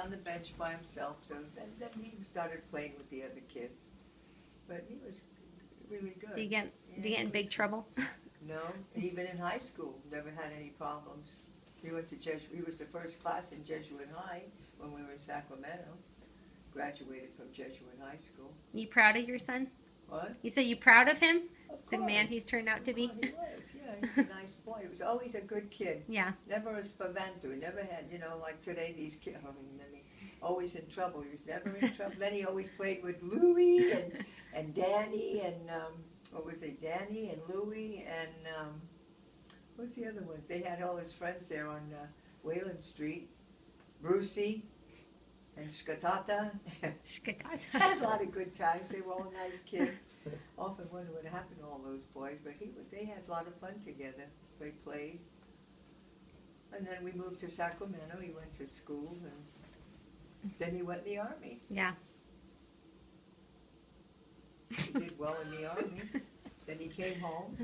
on the bench by himself. So then he started playing with the other kids. But he was really good. Did you get in big trouble? No, even in high school, never had any problems. He went to He was the first class in Jesuit High when we were in Sacramento. Graduated from Jesuit High School. You proud of your son? What? You said you proud of him? Of The course. man he's turned out to be? He was, yeah. He's a nice boy. He was always a good kid. Yeah. Never a spavento. He never had, like today, these kids, always in trouble. He was never in trouble. Then he always played with Louie and Danny and, what was it, Danny and Louie and, what's the other ones? They had all his friends there on Wayland Street. Brucey and Skatata. Had a lot of good times. They were all nice kids. Often wonder what happened to all those boys, but they had a lot of fun together. They played. And then we moved to Sacramento. He went to school, and then he went in the Army. Yeah. He did well in the Army. Then he came home.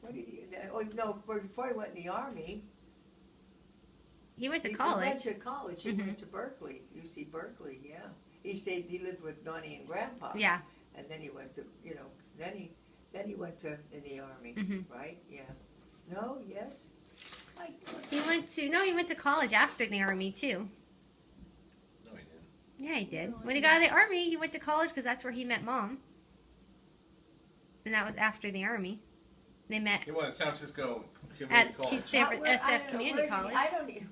What did he? Oh no! Before he went in the Army, He went to college. He went to college. He went to Berkeley, UC Berkeley. Yeah. He lived with Donnie and Grandpa. Yeah. And then he went to, then he went to in the Army, right? Yeah. No. Yes. He went to college after the Army too. No, he didn't. Yeah, he did. No, When he got out of the Army, he went to college because that's where he met Mom. And that was after the Army. They met He went to San Francisco at Community College. SF Community College.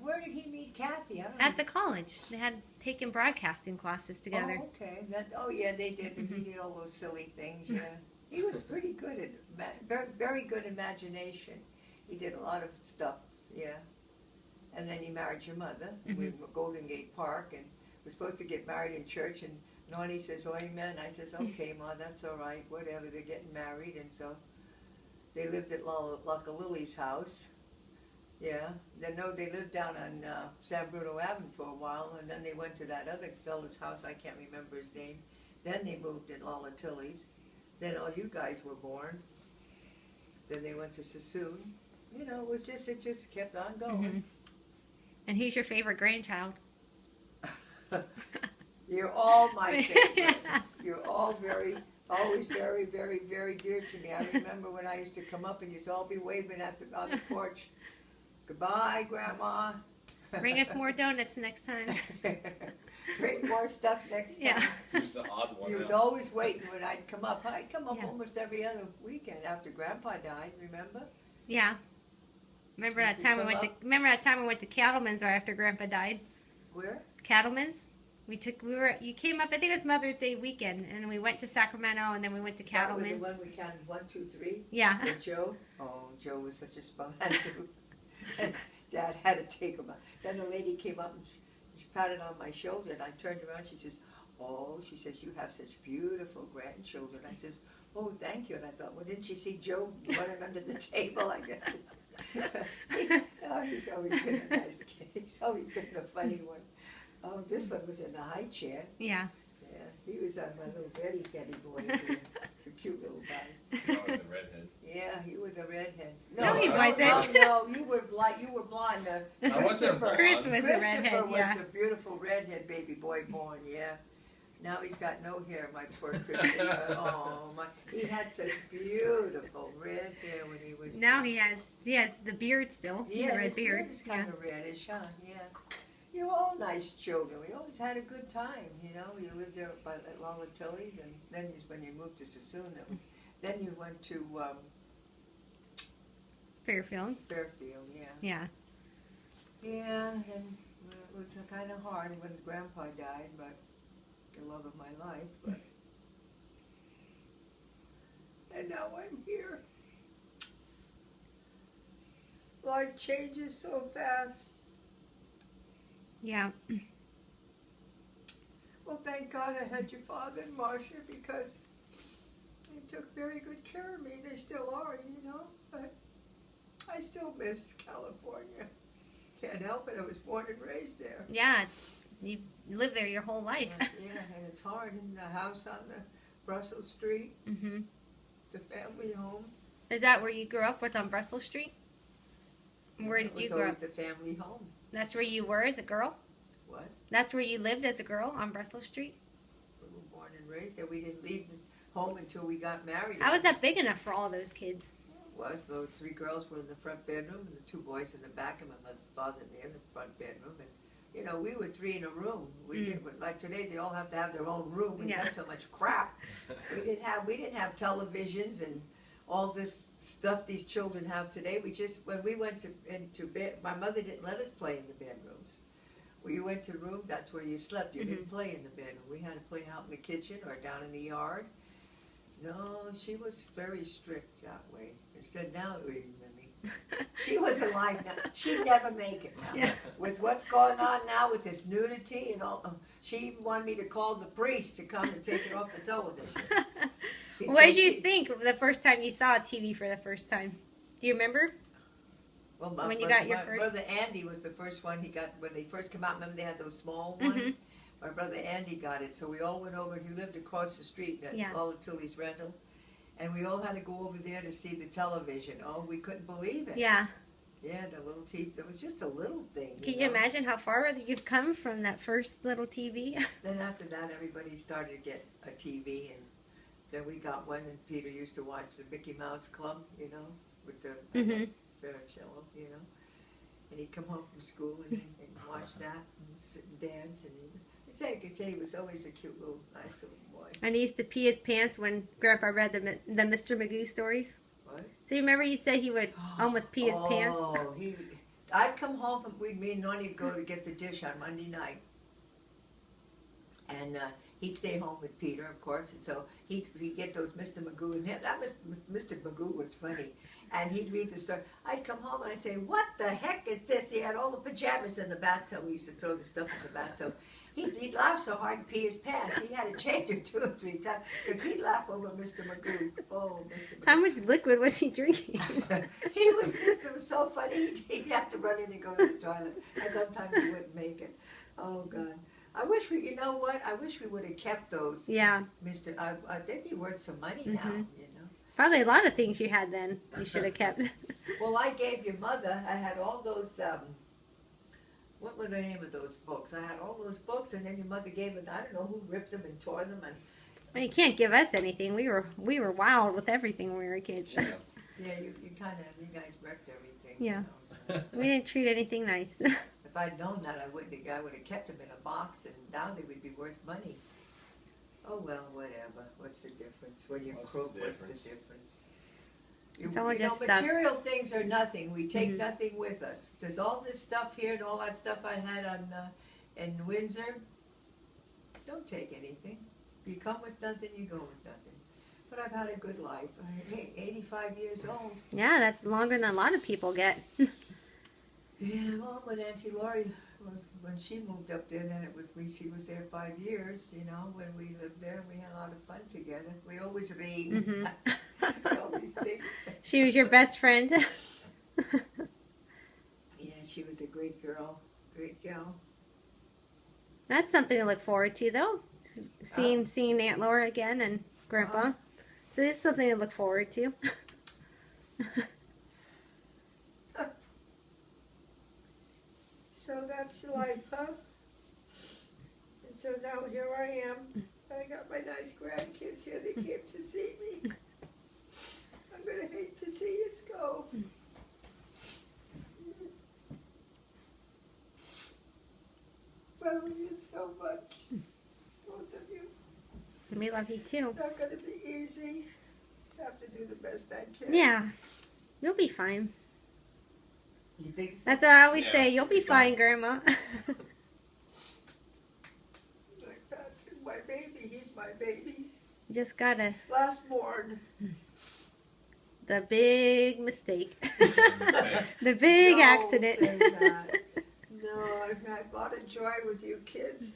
Where did he meet Kathy? I don't At know. the college. They had taken broadcasting classes together. Oh, okay. Yeah, they did. He did all those silly things. Yeah. He was pretty good at very good imagination. He did a lot of stuff. Yeah. And then he married your mother. We were at Golden Gate Park, and we're supposed to get married in church. And Noni says, "Oh, amen." I says, "Okay, Ma, that's all right. Whatever. They're getting married." And so they lived at Lucky Lily's house. Yeah. They lived down on San Bruno Avenue for a while, and then they went to that other fella's house. I can't remember his name. Then they moved in Lola Tilly's. Then all you guys were born. Then they went to Sassoon. It just kept on going. And who's your favorite grandchild? You're all my favorite. You're all always very, very, very dear to me. I remember when I used to come up and you'd all be waving on the porch. Goodbye, Grandma. Bring us more donuts next time. Bring more stuff next time. Yeah. He was the odd one He was out. always waiting when I'd come up. I'd come up Yeah. almost every other weekend after Grandpa died, remember? Yeah. Remember Did that time you we come went up? to Cattleman's right after Grandpa died? Where? Cattleman's. You came up, I think it was Mother's Day weekend, and we went to Sacramento, and then we went to Is that Cattleman's. the one we counted 1, 2, 3? Yeah. With Joe? Oh, Joe was such a spavento. And Dad had to take him out. Then a lady came up and she patted on my shoulder, and I turned around. She says, "Oh," she says, "you have such beautiful grandchildren." I says, "Oh, thank you." And I thought, well, didn't she see Joe running under the table? I guess. Oh, he's always been a nice kid. He's always been a funny one. Oh, this one was in the high chair. Yeah. Yeah, he was on my little Betty boy, the cute little guy. He was a redhead. Yeah, you were the redhead. No, he wasn't. No, you were blonde. You were blonde. I wasn't blonde. Chris was the redhead, Christopher was yeah. the beautiful redhead baby boy born. Yeah. Now he's got no hair, my poor Christopher. Oh my! He had such beautiful red hair when he was. Now he has the beard still. Yeah, the red his beard. is kind of reddish, huh? Yeah. You were all nice children. We always had a good time, You lived there at Lola Tilly's, and then when you moved to Sassoon, then you went to Fairfield. Fairfield, yeah. Yeah. Yeah, and it was kind of hard when Grandpa died, but the love of my life. But and now I'm here. Life changes so fast. Yeah. Well, thank God I had your father and Marcia because they took very good care of me. They still are, but I still miss California. Can't help it. I was born and raised there. Yeah. You lived there your whole life. Yeah, and it's hard in the house on the Brussels Street, Mhm. the family home. Is that where you grew up? Was on Brussels Street? Where did you It was grow always up? the family home. That's where you were as a girl? What? That's where you lived as a girl on Brussels Street? We were born and raised there. We didn't leave home until we got married. How was that big enough for all those kids? Was the 3 girls were in the front bedroom and the 2 boys in the back, and my mother and father in the front bedroom. And you know, we were 3 in a room. We didn't like today. They all have to have their own room. We had so much crap. We didn't have televisions and all this stuff these children have today. We just when we went into bed, my mother didn't let us play in the bedrooms. When you went to the room, that's where you slept. You didn't play in the bedroom. We had to play out in the kitchen or down in the yard. No, she was very strict that way. Instead, now, she was alive now. She'd never make it now. Yeah. With what's going on now with this nudity and all, she even wanted me to call the priest to come and take it off the television. What did you think the first time you saw TV for the first time? Do you remember? Well, when you got your my first? brother Andy was the first one he got when they first came out. Remember they had those small ones? My brother Andy got it, so we all went over. He lived across the street at all of Tilly's rental, and we all had to go over there to see the television. Oh, we couldn't believe it. Yeah. Yeah, the little TV. It was just a little thing. Can you imagine how far you've come from that first little TV? Then after that, everybody started to get a TV, and then we got one. And Peter used to watch the Mickey Mouse Club, you know, with the Faricello, you know. And he'd come home from school and watch that and sit and dance. And I could say he was always a cute little, nice little boy. And he used to pee his pants when Grandpa read the Mr. Magoo stories. What? So you remember you said he would almost pee his pants? Oh, I'd come home from, me and Nonnie would go to get the dish on Monday night. And he'd stay home with Peter, of course, and so he'd get those Mr. Magoo, and that Mr. Magoo was funny. And he'd read the story. I'd come home and I'd say, what the heck is this? He had all the pajamas in the bathtub. We used to throw the stuff in the bathtub. He'd laugh so hard and pee his pants. He had to change it 2 or 3 times because he'd laugh over Mr. Magoo. Oh, Mr. Magoo. How much liquid was he drinking? It was so funny. He'd have to run in and go to the toilet. And sometimes he wouldn't make it. Oh, God. I wish you know what? I wish we would have kept those. Yeah. They'd be worth some money now, you know. Probably a lot of things you had then you should have kept. Well, I gave your mother, I had all those, what were the name of those books? I had all those books, and then your mother gave it, I don't know who ripped them and tore them. And Well, you can't give us anything. We were wild with everything when we were kids. Yeah. yeah, you guys wrecked everything. Yeah. You know, so. We didn't treat anything nice. If I'd known that, I would have kept them in a box, and now they would be worth money. Oh, well, whatever. What's the difference? When you're crook, what's the difference? It's all just stuff. Material things are nothing. We take nothing with us. There's all this stuff here and all that stuff I had in Windsor. Don't take anything. You come with nothing, you go with nothing. But I've had a good life. I'm 85 years old. Yeah, that's longer than a lot of people get. Yeah, well, when Auntie Laurie, when she moved up there, then she was there 5 years, you know, when we lived there. We had a lot of fun together. We always read all these things. She was your best friend. Yeah, she was a great girl, great gal. That's something to look forward to, though. Seeing Aunt Laura again and Grandpa. So it's something to look forward to. So that's life, huh? And so now here I am. I got my nice grandkids here. They came to see me. I'm going to hate to see us go. I love you so much, both of you. We love you, too. It's not going to be easy. I have to do the best I can. Yeah. You'll be fine. You think so? That's what I always Yeah, say. You'll be fine, Grandma. Like Patrick, my baby, he's my baby. Just gotta. Last born. The big mistake. Mistake. The big No, accident. say that. No, I've had a lot of joy with you kids.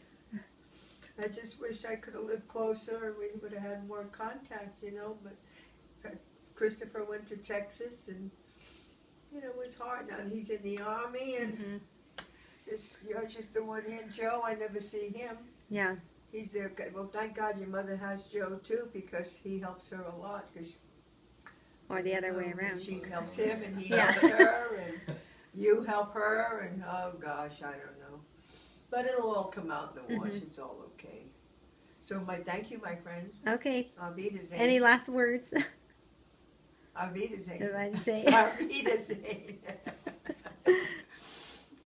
I just wish I could have lived closer and we would have had more contact, you know, but Christopher went to Texas and, you know, it was hard. Now he's in the Army and you're just the one here. Joe, I never see him. Yeah. He's there. Well, thank God your mother has Joe too because he helps her a lot. Or the other way around. She helps him and he Yeah. helps her and you help her and oh gosh, I don't know. But it'll all come out in the wash. Mhm. It's all okay. So thank you, my friends. Okay. Auf Wiedersehen. Any last words? Auf Wiedersehen. Did I say? Auf Wiedersehen.